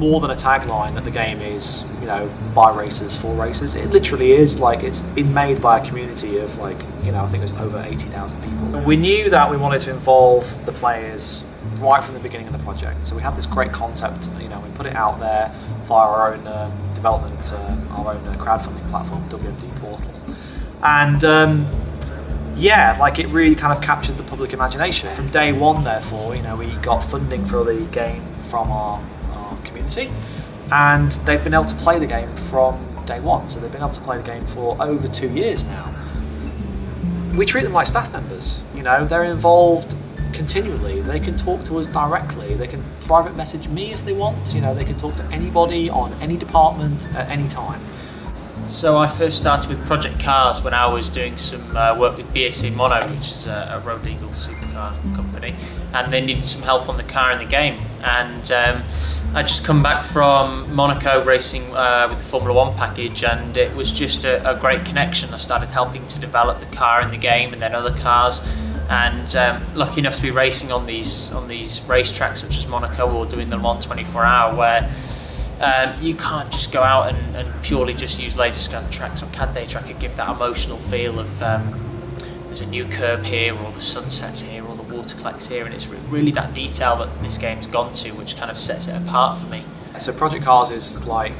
more than a tagline that the game is, you know, by racers for racers. It literally is. Like, it's been made by a community of, like, you know, I think there's over 80,000 people. We knew that we wanted to involve the players right from the beginning of the project. So we had this great concept, you know, we put it out there via our own development, our own crowdfunding platform, WMD Portal. And yeah, like, it really kind of captured the public imagination. From day one, therefore, you know, we got funding for the game from our community, and they've been able to play the game from day one. So they've been able to play the game for over 2 years now. We treat them like staff members, you know, they're involved continually. They can talk to us directly, they can private message me if they want, you know, they can talk to anybody on any department at any time. So I first started with Project Cars when I was doing some work with BAC Mono, which is a Road Eagle supercar company, and they needed some help on the car in the game. And I just come back from Monaco racing with the Formula One package, and it was just a great connection. I started helping to develop the car in the game and then other cars, and lucky enough to be racing on these racetracks such as Monaco, or doing the Le Mans 24-hour, where you can't just go out and purely just use laser scan tracks or CAD data. I could give that emotional feel of there's a new curb here, or the sunsets here, or the water collects here, and it's really that detail that this game's gone to, which kind of sets it apart for me. So Project Cars is like,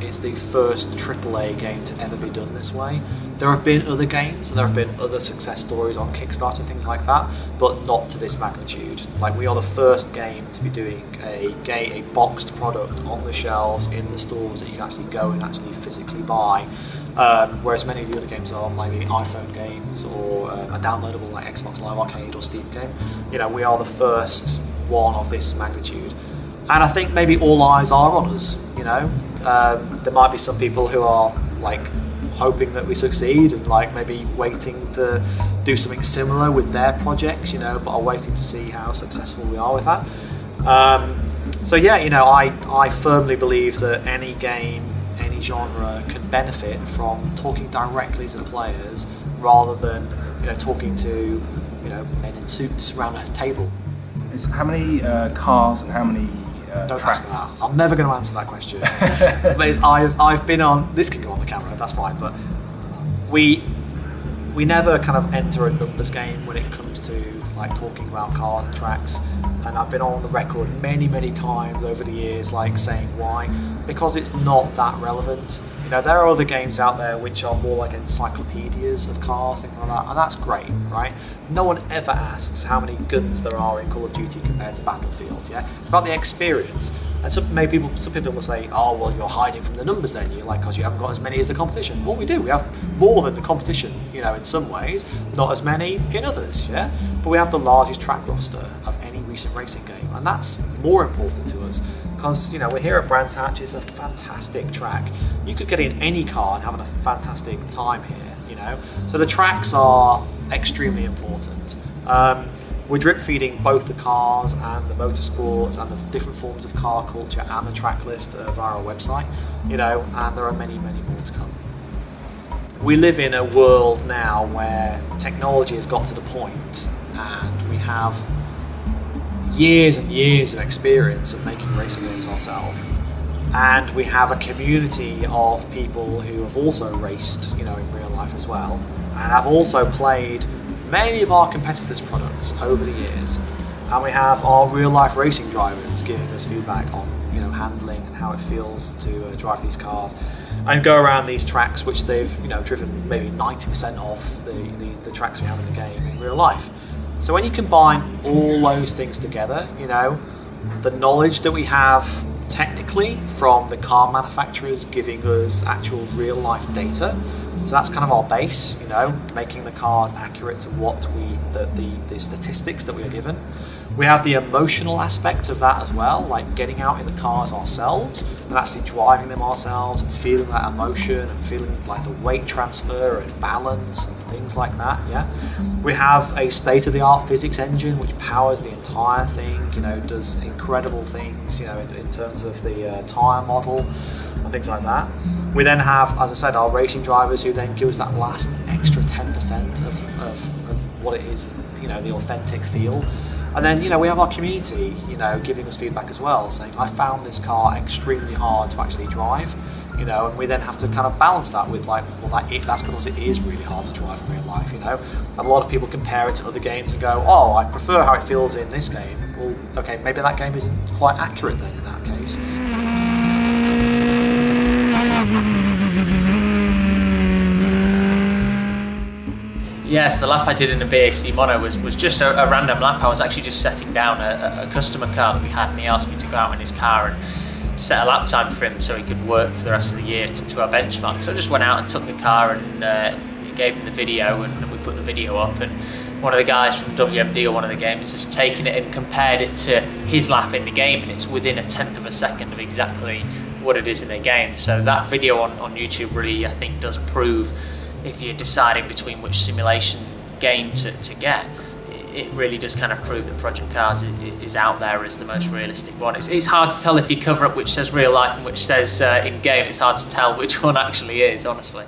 it's the first AAA game to ever be done this way. There have been other games and there have been other success stories on Kickstarter and things like that, but not to this magnitude. Like, we are the first game to be doing a boxed product on the shelves in the stores that you can actually go and actually physically buy. Whereas many of the other games are maybe iPhone games or a downloadable like Xbox Live Arcade or Steam game. You know, we are the first one of this magnitude. And I think maybe all eyes are on us, you know. There might be some people who are like hoping that we succeed and like maybe waiting to do something similar with their projects, you know, but are waiting to see how successful we are with that. So yeah, you know, I firmly believe that any game, any genre can benefit from talking directly to the players rather than, you know, talking to, you know, men in suits around a table. How many cars and how many Don't tracks? ask that. I'm never going to answer that question. But I've been on, this can go on the camera, that's fine, but we never kind of enter a numbers game when it comes to like talking about car tracks. And I've been on the record many times over the years like saying why, because it's not that relevant. You know, there are other games out there which are more like encyclopedias of cars, things like that, and that's great, right? No one ever asks how many guns there are in Call of Duty compared to Battlefield, yeah? It's about the experience. And some people will say, oh, well, you're hiding from the numbers then. You're like, because you haven't got as many as the competition. Well, we do. We have more than the competition, you know, in some ways, not as many in others, yeah? But we have the largest track roster of any recent racing game, and that's more important to us because, you know, we're here at Brands Hatch. It's a fantastic track. You could get in any car and having a fantastic time here, you know? So the tracks are extremely important. We're drip feeding both the cars and the motorsports and the different forms of car culture and the track list via our website, you know, and there are many more to come. We live in a world now where technology has got to the point and we have years and years of experience of making racing games ourselves, and we have a community of people who have also raced, you know, in real life as well, and have also played many of our competitors' products over the years, and we have our real life racing drivers giving us feedback on, you know, handling and how it feels to drive these cars and go around these tracks which they've, you know, driven maybe 90% of the tracks we have in the game in real life. So when you combine all those things together, you know, the knowledge that we have technically from the car manufacturers giving us actual real life data, so that's kind of our base, you know, making the cars accurate to what the statistics that we are given. We have the emotional aspect of that as well, like getting out in the cars ourselves and actually driving them ourselves and feeling that emotion and feeling like the weight transfer and balance and things like that, yeah. We have a state-of-the-art physics engine which powers the entire thing, you know, does incredible things, you know, in terms of the tyre model and things like that. We then have, as I said, our racing drivers who then give us that last extra 10% of what it is, you know, the authentic feel. And then, you know, we have our community, you know, giving us feedback as well, saying, I found this car extremely hard to actually drive, you know, and we then have to kind of balance that with like, well, that's because it is really hard to drive in real life, you know. And a lot of people compare it to other games and go, oh, I prefer how it feels in this game. Well, okay, maybe that game isn't quite accurate then in that case. Yes, the lap I did in the BAC Mono was just a random lap. I was actually just setting down a customer car that we had, and he asked me to go out in his car and set a lap time for him so he could work for the rest of the year to our benchmark. So I just went out and took the car and gave him the video, and we put the video up, and one of the guys from WMD or one of the games has taken it and compared it to his lap in the game, and it's within 1/10 of a second of exactly what it is in the game. So that video on YouTube really, I think, does prove, if you're deciding between which simulation game to get, it really does kind of prove that Project Cars is out there as the most realistic one. It's hard to tell if you cover up which says real life and which says in-game. It's hard to tell which one actually is, honestly.